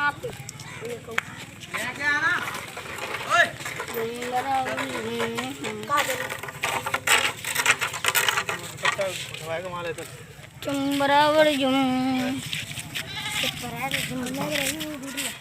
आप क्या आना ओए तुम बराबर जुम बराबर जुम लग रही है